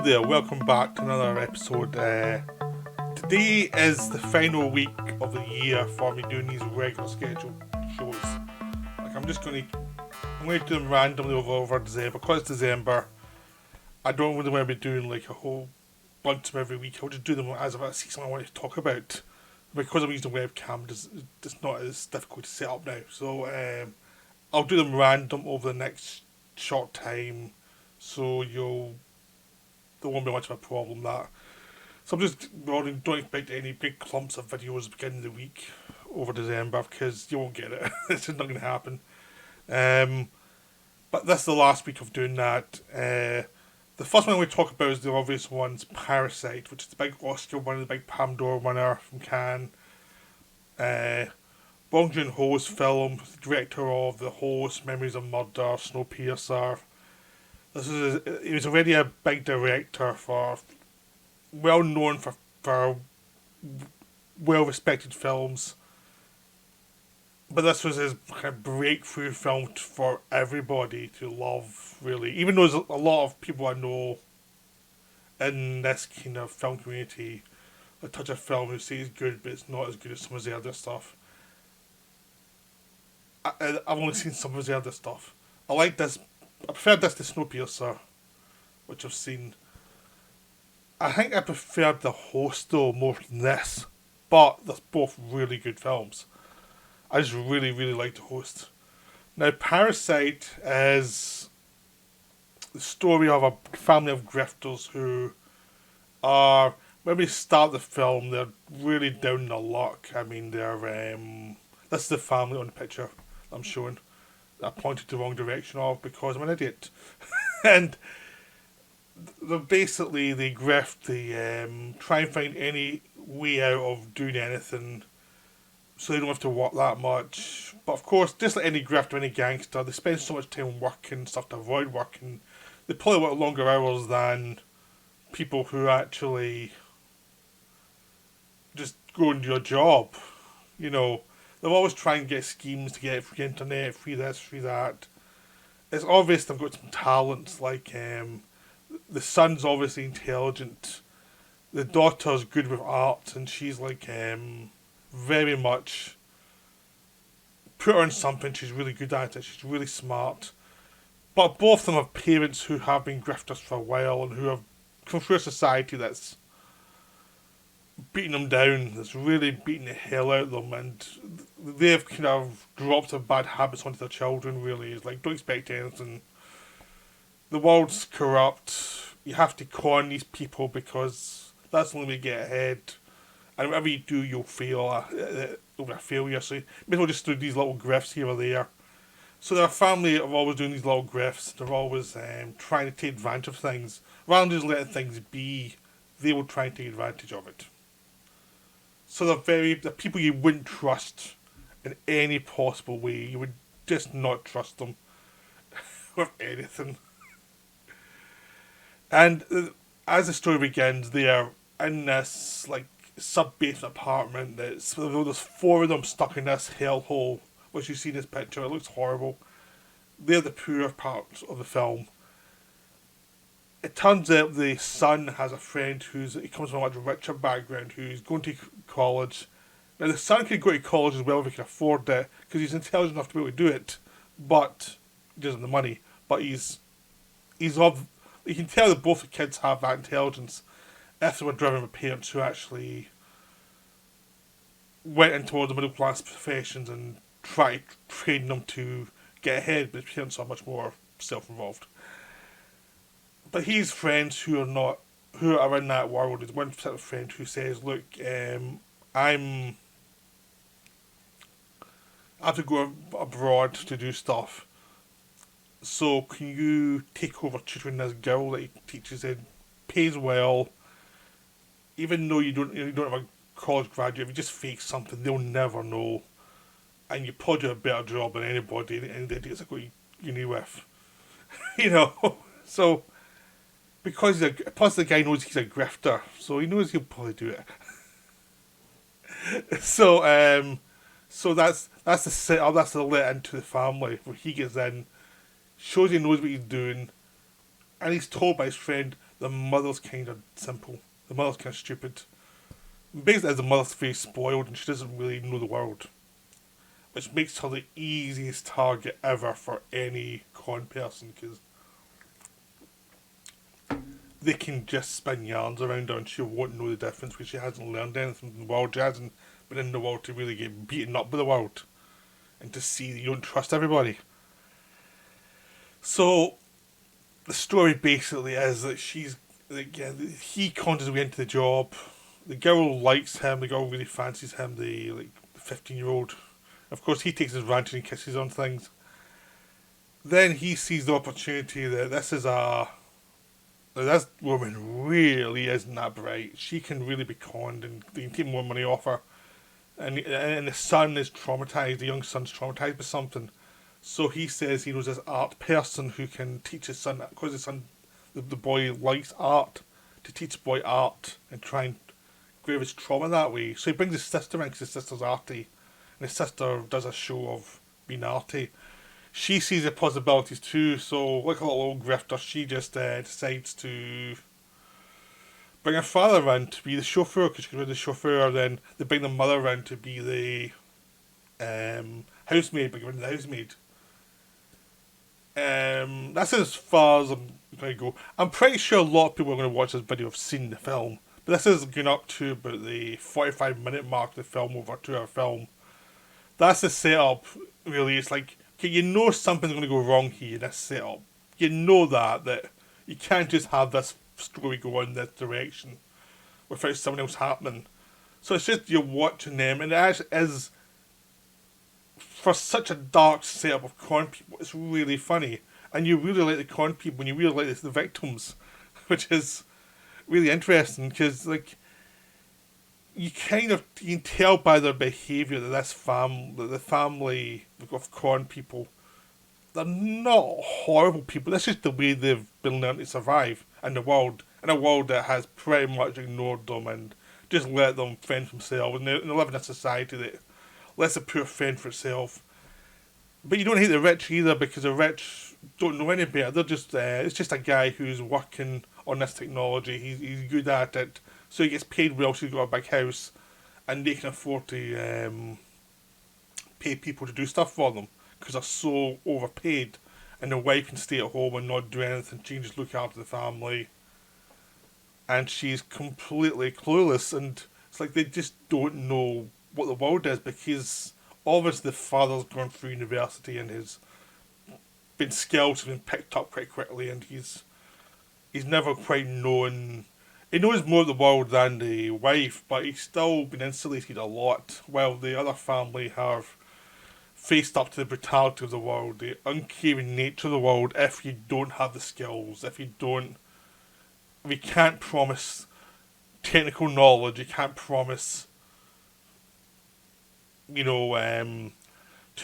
Hello there, welcome back to another episode. Today is the final week of the year for me doing these regular scheduled shows. I'm going to do them randomly over December. Because it's December, I don't really want to be doing like a whole bunch of them every week. I'll just do them as I see something I want to talk about. Because I'm using a webcam, it's not as difficult to set up now. So I'll do them random over the next short time, so there won't be much of a problem that. So I'm just warning, don't expect any big clumps of videos beginning of the week over December because you won't get it. It's just not going to happen. But this is the last week of doing that. The first one we talk about is the obvious ones, Parasite, which is the big Oscar winner, the big Palme d'Or winner from Cannes. Bong Joon-Ho's film, the director of The Host, Memories of Murder, Snowpiercer. He was already a big director well known for well respected films. But this was his kind of breakthrough film for everybody to love, really. Even though there's a lot of people I know in this kind of film community that touch a film who say it's good, but it's not as good as some of the other stuff. I've only seen some of the other stuff. I like this. I prefer this to Snowpiercer, which I've seen. I think I preferred The Host though more than this, but they're both really good films. I just really, really like The Host. Now, Parasite is the story of a family of grifters who are, when we start the film, they're really down in the luck. I mean, this is the family on the picture I'm showing. I pointed the wrong direction of because I'm an idiot. And they grift, they try and find any way out of doing anything so they don't have to work that much. But of course, just like any grifter, any gangster, they spend so much time working, stuff to avoid working. They probably work longer hours than people who actually just go and do a job. You know, they'll always try and get schemes to get free internet, free this, free that. It's obvious they've got some talents, like the son's obviously intelligent. The daughter's good with art, and she's like very much put her in something. She's really good at it. She's really smart. But both of them have parents who have been grifters for a while and who have come through a society that's beating them down, that's really beating the hell out of them, and they've kind of dropped their bad habits onto their children, really. It's like, don't expect anything. The world's corrupt. You have to con these people because that's the only way to get ahead. And whatever you do, you'll fail. It'll be a failure. So you may as well just do these little grifts here or there. So their family are always doing these little grifts. They're always trying to take advantage of things. Rather than just letting things be, they will try and take advantage of it. So they're people you wouldn't trust in any possible way. You would just not trust them with anything. And as the story begins, they are in this like sub-basement apartment. There's 4 of them stuck in this hellhole, which you see in this picture. It looks horrible. They're the poorer parts of the film. It turns out the son has a friend he comes from a much richer background, who's going to college. Now the son could go to college as well if he can afford it, because he's intelligent enough to be able to do it, but he doesn't have the money. But you can tell that both the kids have that intelligence if they were driven by parents who actually went into all the middle class professions and tried to train them to get ahead, but his parents are much more self-involved. But he's friends who are in that world. There's one particular friend who says, "Look, I have to go abroad to do stuff. So can you take over tutoring this girl that he teaches in? Pays well. Even though you don't have a college graduate, if you just fake something, they'll never know, and you probably do a better job than anybody, any idiots I go to uni with, you know." So. Because plus the guy knows he's a grifter, so he knows he'll probably do it. So that's the setup. That's the let into the family where he gets in, shows he knows what he's doing, and he's told by his friend, the mother's kind of simple. The mother's kind of stupid. Basically, as the mother's very spoiled and she doesn't really know the world, which makes her the easiest target ever for any con person because they can just spin yarns around her and she won't know the difference because she hasn't learned anything from the world. She hasn't been in the world to really get beaten up by the world and to see that you don't trust everybody. So the story basically is that he cons his way into the job. The girl likes him. The girl really fancies him. The 15-year-old. Of course, he takes advantage and kisses on things. Then he sees the opportunity that this woman really isn't that bright. She can really be conned and they can take more money off her. And the son is traumatized. The young son's traumatized by something. So he says he knows this art person who can teach his son, because the boy likes art, to teach the boy art and try and grave his trauma that way. So he brings his sister in because his sister's arty, and his sister does a show of being arty. She sees the possibilities too, so like a little old grifter, she just decides to bring her father in to be the chauffeur, because she can be the chauffeur. Then they bring the mother in to be the housemaid, but the housemaid. That's as far as I'm going to go. I'm pretty sure a lot of people are going to watch this video have seen the film, but this is going up to about the 45-minute mark of the film, over a 2-hour film. That's the setup, really. It's like, okay, you know something's going to go wrong here in this setup. You know that you can't just have this story go in this direction without something else happening. So it's just you're watching them, and it actually is, for such a dark setup of con people, it's really funny. And you really like the con people, and you really like the victims, which is really interesting, because, like, you can tell by their behaviour that the family of con people, they're not horrible people. That's just the way they've been learning to survive in a world that has pretty much ignored them and just let them fend for themselves. And they live in a society that lets the poor fend for itself. But you don't hate the rich either, because the rich don't know any better. They're just it's just a guy who's working on this technology. He's good at it, so he gets paid well. So he's got a big house, and they can afford to pay people to do stuff for them because they're so overpaid. And the wife can stay at home and not do anything. She can just look after the family, and she's completely clueless. And it's like they just don't know what the world is, because obviously the father's gone through university and his skills have been picked up quite quickly, and he's never quite known. He knows more of the world than the wife, but he's still been insulated a lot, while the other family have faced up to the brutality of the world, the uncaring nature of the world. If you don't have the skills, if you can't promise technical knowledge, you can't promise, to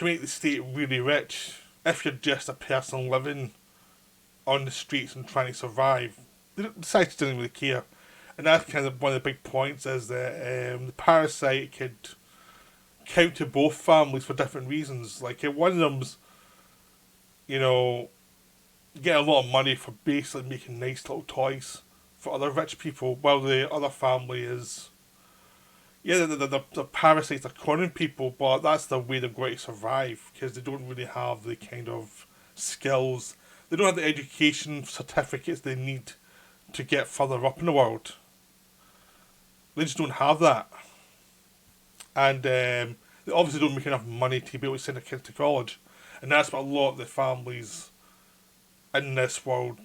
make the state really rich. If you're just a person living on the streets and trying to survive, the society doesn't really care. And that's kind of one of the big points, is that the Parasite could count to both families for different reasons. Like, one of them's, get a lot of money for basically making nice little toys for other rich people, while the other family is, the parasites are conning people, but that's the way they're going to survive, because they don't really have the kind of skills. They don't have the education certificates they need to get further up in the world. They just don't have that. And they obviously don't make enough money to be able to send their kids to college. And that's what a lot of the families in this world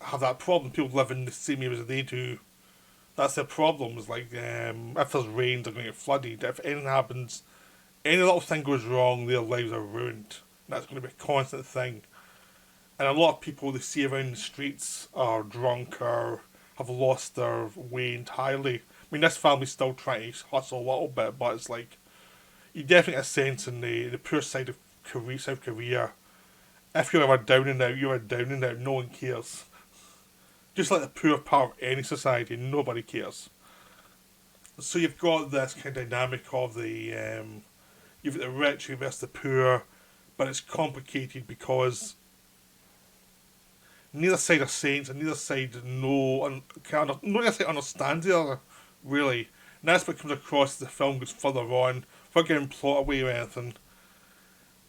have, that problem. People live in the same areas that they do. That's their problem. It's like, if there's rain, they're going to get flooded. If anything happens, any little thing goes wrong, their lives are ruined. That's going to be a constant thing. And a lot of people they see around the streets are drunk or have lost their way entirely. I mean, this family's still trying to hustle a little bit, but it's like, you definitely get a sense in the poor side of South Korea. If you're ever down and out, you're down and out. No one cares. Just like the poor part of any society, nobody cares. So you've got this kind of dynamic of the you've got the rich versus the poor, but it's complicated because Neither side are saints, and neither side neither side understands the other, really. And that's what comes across as the film goes further on, without getting plot away or anything.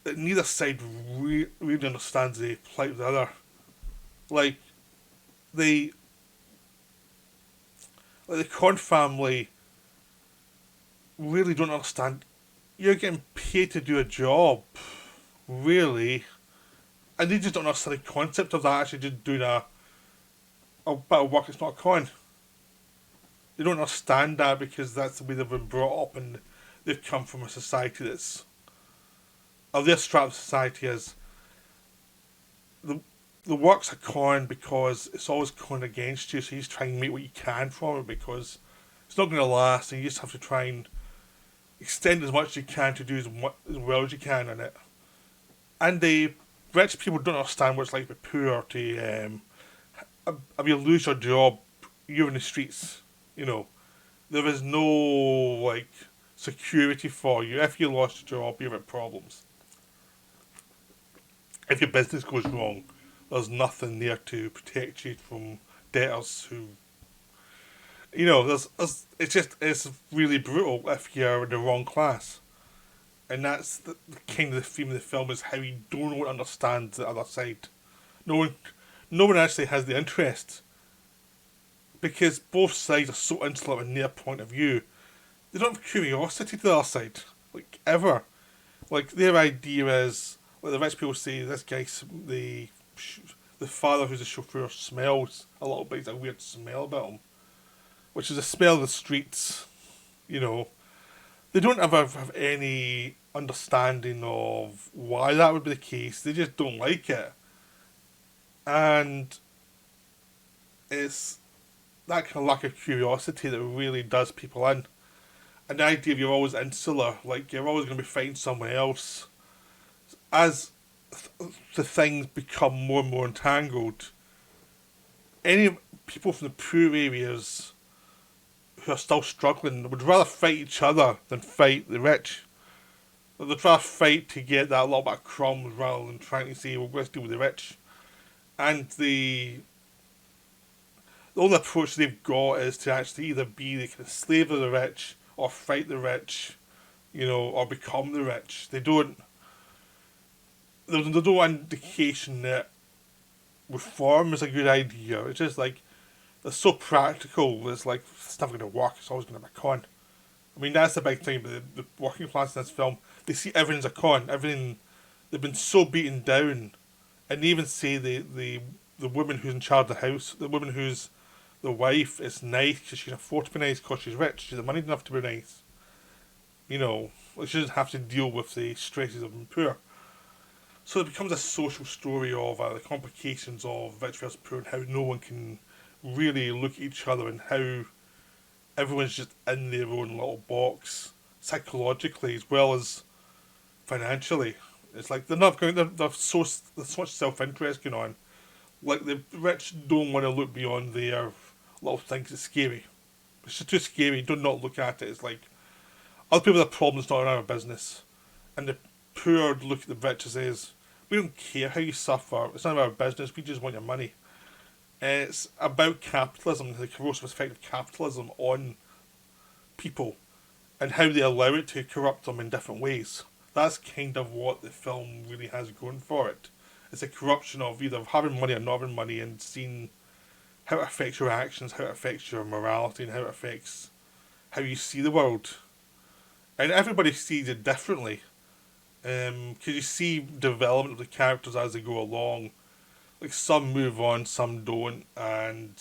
That neither side really understands the plight of the other. Like the the Con family really don't understand. You're getting paid to do a job, really, and they just don't understand the concept of that. Actually, just doing a bit of work. It's not a con. They don't understand that because that's the way they've been brought up, and they've come from a society that's, or their strap society is, the the work's a con because it's always con against you. So you just try and make what you can from it because it's not going to last, and you just have to try and extend as much as you can to do as well as you can in it. And the rich people don't understand what it's like to be poor. If you lose your job, you're in the streets. You know, there is no like security for you. If you lost your job, you have problems. If your business goes wrong, there's nothing there to protect you from debtors who, it's really brutal if you're in the wrong class. And that's the kind of the theme of the film is how you don't understand the other side. No one, no one actually has the interest because both sides are so insular in their point of view. They don't have curiosity to the other side, like ever. Like their idea is, like the rich people say, this guy, the father who's a chauffeur smells a little bit. It's a weird smell about him, which is the smell of the streets. You know, they don't ever have any understanding of why that would be the case. They just don't like it, and it's that kind of lack of curiosity that really does people in. And the idea of you're always insular, like you're always going to be fighting someone else, as the things become more and more entangled. Any people from the poor areas who are still struggling would rather fight each other than fight the rich. They'd rather fight to get that little bit of crumbs rather than trying to say, well, let's deal with the rich. And the only approach they've got is to actually either be the kind of slave of the rich or fight the rich, or become the rich. There's no indication that reform is a good idea. It's just like, they're so practical, it's like, it's never going to work, it's always going to be a con. I mean, that's the big thing about the working class in this film. They see everything as a con. Everything, they've been so beaten down. And they even say the woman who's in charge of the house, the woman who's the wife, is nice because she can afford to be nice because she's rich. She's money enough to be nice. She doesn't have to deal with the stresses of being poor. So it becomes a social story of the complications of rich versus poor and how no one can really look at each other and how everyone's just in their own little box psychologically as well as financially. It's like they're not going. There's so much self interest going on. Like the rich don't want to look beyond their little things. It's scary. It's just too scary. Do not look at it. It's like other people have problems, not in our business, and the poor look at the rich and says, "We don't care how you suffer. It's none of our business. We just want your money." It's about capitalism, the corrosive effect of capitalism on people, and how they allow it to corrupt them in different ways. That's kind of what the film really has going for it. It's a corruption of either having money or not having money, and seeing how it affects your actions, how it affects your morality, and how it affects how you see the world. And everybody sees it differently. Because you see development of the characters as they go along. Like some move on, some don't, and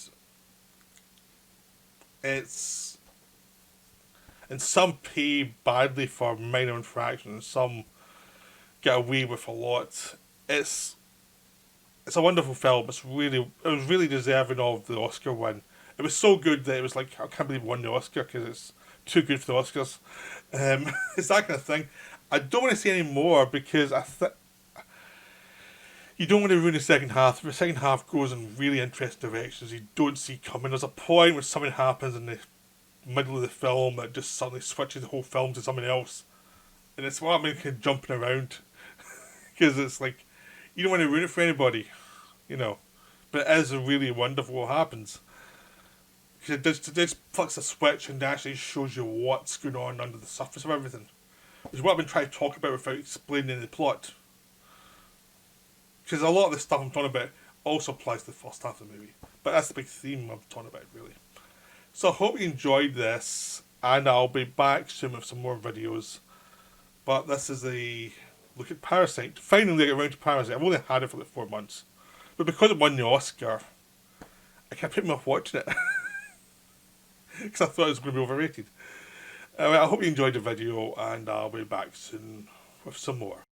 it's and some pay badly for minor infractions, and some get away with a lot. It's a wonderful film. It was really deserving of the Oscar win. It was so good that it was like, I can't believe it won the Oscar because it's too good for the Oscars. It's that kind of thing. I don't want to say any more because you don't want to ruin the second half. The second half goes in really interesting directions you don't see coming. There's a point where something happens in the middle of the film that just suddenly switches the whole film to something else. And it's what I mean, kind of jumping around. Because it's like, you don't want to ruin it for anybody, But but it is really wonderful what happens. Because it just flicks a switch and actually shows you what's going on under the surface of everything. Which is what I've been trying to talk about without explaining the plot. Because a lot of the stuff I'm talking about also applies to the first half of the movie. But that's the big theme I'm talking about, really. So I hope you enjoyed this, and I'll be back soon with some more videos. But this is a look at Parasite. Finally, I get around to Parasite. I've only had it for like 4 months. But because it won the Oscar, I kept putting me off watching it. Because I thought it was going to be overrated. I hope you enjoyed the video, and I'll be back soon with some more.